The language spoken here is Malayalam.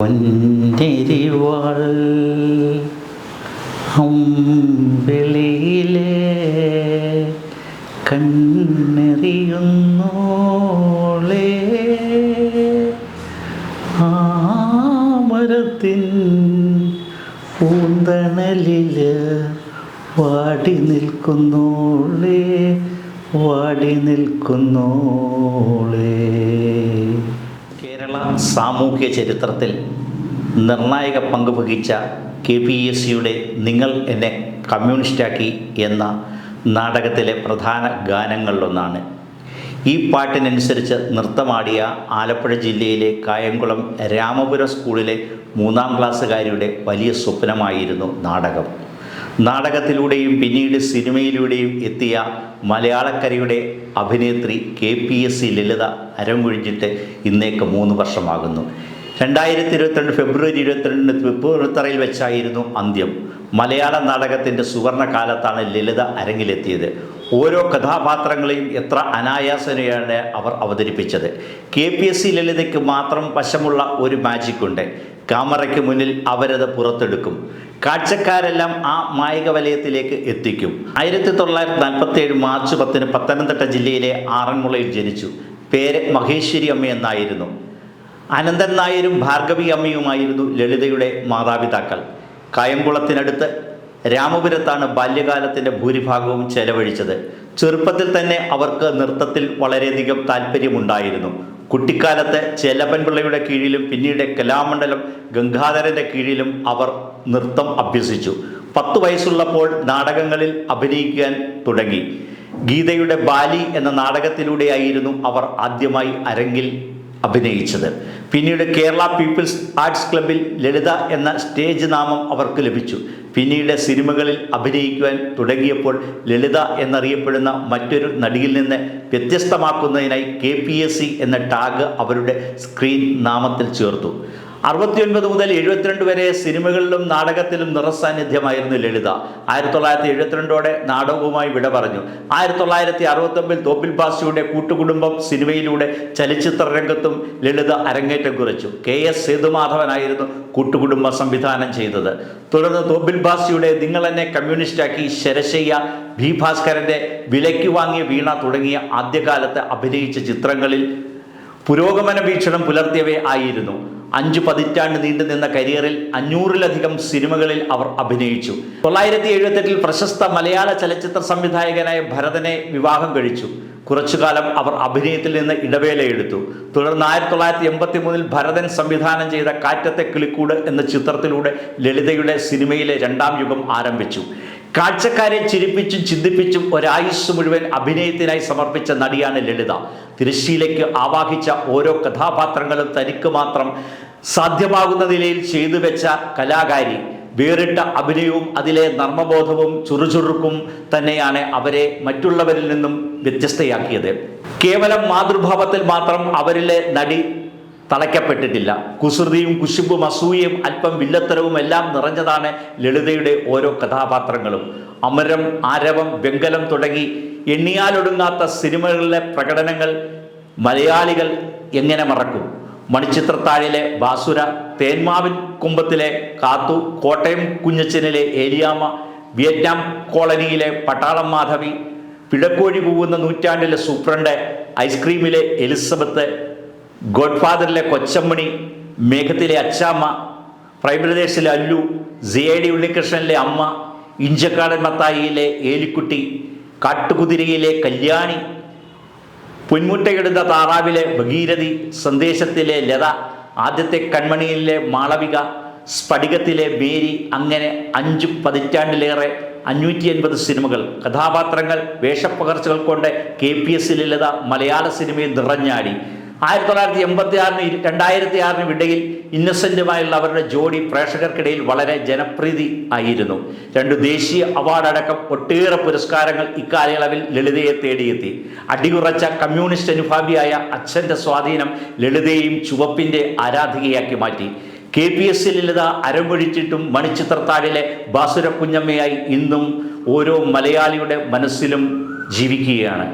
പൊന്നിരിവാൾ അമ്പിളിയിലെ കണ്ണെറിയുന്നോളെ ആമരത്തിൻ പൂന്തണലില് വാടി നിൽക്കുന്നോളെ വാടി നിൽക്കുന്നോളെ. കേരള സാമൂഹ്യ ചരിത്രത്തിൽ നിർണായക പങ്ക് വഹിച്ച KPSCയുടെ നിങ്ങൾ എന്നെ കമ്മ്യൂണിസ്റ്റാക്കി എന്ന നാടകത്തിലെ പ്രധാന ഗാനങ്ങളിലൊന്നാണ്. ഈ പാട്ടിനനുസരിച്ച് നൃത്തമാടിയ ആലപ്പുഴ ജില്ലയിലെ കായംകുളം രാമപുരം സ്കൂളിലെ 3ാം ക്ലാസ്സുകാരിയുടെ വലിയ സ്വപ്നമായിരുന്നു നാടകം. നാടകത്തിലൂടെയും പിന്നീട് സിനിമയിലൂടെയും എത്തിയ മലയാളക്കരയുടെ അഭിനേത്രി KPSC ലളിത അരങ്ങൊഴിഞ്ഞിട്ട് ഇന്നേക്ക് 3 വർഷമാകുന്നു. 2022 ഫെബ്രുവരി 22 തൃപ്പൂണിത്തുറയിൽ വെച്ചായിരുന്നു അന്ത്യം. മലയാള നാടകത്തിൻ്റെ സുവർണ കാലത്താണ് ലളിത അരങ്ങിലെത്തിയത്. ഓരോ കഥാപാത്രങ്ങളെയും എത്ര അനായാസനയാണ് അവർ അവതരിപ്പിച്ചത്. KPSC ലളിതയ്ക്ക് മാത്രം വശമുള്ള ഒരു മാജിക്കുണ്ട്. ക്യാമറയ്ക്ക് മുന്നിൽ അവരത് പുറത്തെടുക്കും. കാഴ്ചക്കാരെല്ലാം ആ മായിക വലയത്തിലേക്ക് എത്തിക്കും. 1947 മാർച്ച് 10 പത്തനംതിട്ട ജില്ലയിലെ ആറന്മുളയിൽ ജനിച്ചു. പേര് മഹേശ്വരി അമ്മ എന്നായിരുന്നു. അനന്തൻ നായരും ഭാർഗവി അമ്മയുമായിരുന്നു ലളിതയുടെ മാതാപിതാക്കൾ. കായംകുളത്തിനടുത്ത് രാമപുരത്താണ് ബാല്യകാലത്തിൻ്റെ ഭൂരിഭാഗവും ചെലവഴിച്ചത്. ചെറുപ്പത്തിൽ തന്നെ അവർക്ക് നൃത്തത്തിൽ വളരെയധികം താല്പര്യമുണ്ടായിരുന്നു. കുട്ടിക്കാലത്ത് ചെല്ലപ്പൻപിള്ളയുടെ കീഴിലും പിന്നീട് കലാമണ്ഡലം ഗംഗാധരൻ്റെ കീഴിലും അവർ നൃത്തം അഭ്യസിച്ചു. 10 വയസ്സുള്ളപ്പോൾ നാടകങ്ങളിൽ അഭിനയിക്കാൻ തുടങ്ങി. ഗീതയുടെ ബാലി എന്ന നാടകത്തിലൂടെയായിരുന്നു അവർ ആദ്യമായി അരങ്ങിൽ അഭിനയിച്ചത്. പിന്നീട് കേരള പീപ്പിൾസ് ആർട്സ് ക്ലബ്ബിൽ ലളിത എന്ന സ്റ്റേജ് നാമം അവർക്ക് ലഭിച്ചു. പിന്നീട് സിനിമകളിൽ അഭിനയിക്കുവാൻ തുടങ്ങിയപ്പോൾ ലളിത എന്നറിയപ്പെടുന്ന മറ്റൊരു നടിയിൽ നിന്ന് വ്യത്യസ്തമാക്കുന്നതിനായി KPSC എന്ന ടാഗ് അവരുടെ സ്ക്രീൻ നാമത്തിൽ ചേർത്തു. 69 മുതൽ 72 വരെ സിനിമകളിലും നാടകത്തിലും നിറസാന്നിധ്യമായിരുന്നു ലളിത. 1972 നാടകവുമായി വിട പറഞ്ഞു. 1969 തോപ്പിൽ ഭാസിയുടെ കൂട്ടുകുടുംബം സിനിമയിലൂടെ ചലച്ചിത്ര രംഗത്തും ലളിത അരങ്ങേറ്റം കുറിച്ചു. KS സേതുമാധവനായിരുന്നു കൂട്ടുകുടുംബം സംവിധാനം ചെയ്തത്. തുടർന്ന് തോപ്പിൽ ഭാസിയുടെ നിങ്ങൾ എന്നെ കമ്മ്യൂണിസ്റ്റാക്കി, ശരശയ്യ, B ഭാസ്കരൻ്റെ വിലയ്ക്ക് വാങ്ങിയ വീണ തുടങ്ങിയ ആദ്യകാലത്ത് അഭിനയിച്ച ചിത്രങ്ങളിൽ പുരോഗമന വീക്ഷണം പുലർത്തിയവേ ആയിരുന്നു. 5 പതിറ്റാണ്ട് നീണ്ടു നിന്ന കരിയറിൽ 500-ലധികം സിനിമകളിൽ അവർ അഭിനയിച്ചു. 1978 പ്രശസ്ത മലയാള ചലച്ചിത്ര സംവിധായകനായ ഭരതനെ വിവാഹം കഴിച്ചു. കുറച്ചുകാലം അവർ അഭിനയത്തിൽ നിന്ന് ഇടവേളയെടുത്തു. തുടർന്ന് 1983 ഭരതൻ സംവിധാനം ചെയ്ത കാറ്റത്തെ കിളിക്കൂട് എന്ന ചിത്രത്തിലൂടെ ലളിതയുടെ സിനിമയിലെ 2ാം യുഗം ആരംഭിച്ചു. കാഴ്ചക്കാരെ ചിരിപ്പിച്ചും ചിന്തിപ്പിച്ചും ഒരായുസ് മുഴുവൻ അഭിനയത്തിനായി സമർപ്പിച്ച നടിയാണ് ലളിത. തിരശ്ശീലയ്ക്ക് ആവാഹിച്ച ഓരോ കഥാപാത്രങ്ങളും തനിക്ക് മാത്രം സാധ്യമാകുന്ന നിലയിൽ ചെയ്തു വെച്ച കലാകാരി. വേറിട്ട അഭിനയവും അതിലെ നർമ്മബോധവും ചുറുചുറുക്കും തന്നെയാണ് അവരെ മറ്റുള്ളവരിൽ നിന്നും വ്യത്യസ്തയാക്കിയത്. കേവലം മാതൃഭാവത്തിൽ മാത്രം അവരിലെ നടി തളയ്ക്കപ്പെട്ടിട്ടില്ല. കുസൃതിയും കുശുമ്പും അസൂയയും അല്പം വില്ലത്തരവും എല്ലാം നിറഞ്ഞതാണ് ലളിതയുടെ ഓരോ കഥാപാത്രങ്ങളും. അമരം, ആരവം, വെങ്കലം തുടങ്ങി എണ്ണിയാലൊടുങ്ങാത്ത സിനിമകളിലെ പ്രകടനങ്ങൾ മലയാളികൾ എങ്ങനെ മറക്കും? മണിച്ചിത്രത്താഴിലെ ബാസുര, തേന്മാവിൻ കുമ്പത്തിലെ കാത്തു, കോട്ടയം കുഞ്ഞച്ചനിലെ ഏലിയാമ്മ, വിയറ്റ്നാം കോളനിയിലെ പട്ടാളം മാധവി, പിടക്കോഴി പൂവുന്ന നൂറ്റാണ്ടിലെ സൂപ്രണ്ട്, ഐസ്ക്രീമിലെ എലിസബത്ത്, ഗോഡ്ഫാദറിലെ കൊച്ചമ്മണി, മേഘത്തിലെ അച്ചാമ്മ, പ്രൈബ്രദേശിലെ അല്ലു, ZD ഉണ്ണികൃഷ്ണനിലെ അമ്മ, ഇഞ്ചക്കാടൻ മത്തായിയിലെ ഏലിക്കുട്ടി, കാട്ടുകുതിരയിലെ കല്യാണി, പൊന്മുട്ടയിടുന്ന താറാവിലെ ഭഗീരഥി, സന്ദേശത്തിലെ ലത, ആദ്യത്തെ കൺമണിയിലെ മാളവിക, സ്ഫടികത്തിലെ മേരി, അങ്ങനെ 5 പതിറ്റാണ്ടിലേറെ 580 സിനിമകൾ. കഥാപാത്രങ്ങൾ, വേഷപ്പകർച്ചകൾ കൊണ്ട് KPSC ലളിത മലയാള സിനിമയിൽ നിറഞ്ഞാടി. 1986 2006 ഇടയിൽ ഇന്നസെന്റുമായുള്ള അവരുടെ ജോഡി പ്രേക്ഷകർക്കിടയിൽ വളരെ ജനപ്രീതി ആയിരുന്നു. 2 ദേശീയ അവാർഡ് അടക്കം ഒട്ടേറെ പുരസ്കാരങ്ങൾ ഇക്കാലയളവിൽ ലളിതയെ തേടിയെത്തി. അടിയുറച്ച കമ്മ്യൂണിസ്റ്റ് അനുഭാവിയായ അച്ഛൻ്റെ സ്വാധീനം ലളിതയെയും ചുവപ്പിൻ്റെ ആരാധികയാക്കി മാറ്റി. KPSC ലളിത അരങ്ങൊഴിച്ചിട്ടും മണിച്ചിത്രത്താഴിലെ ബാസുര കുഞ്ഞമ്മയായി ഇന്നും ഓരോ മലയാളിയുടെ മനസ്സിലും ജീവിക്കുകയാണ്.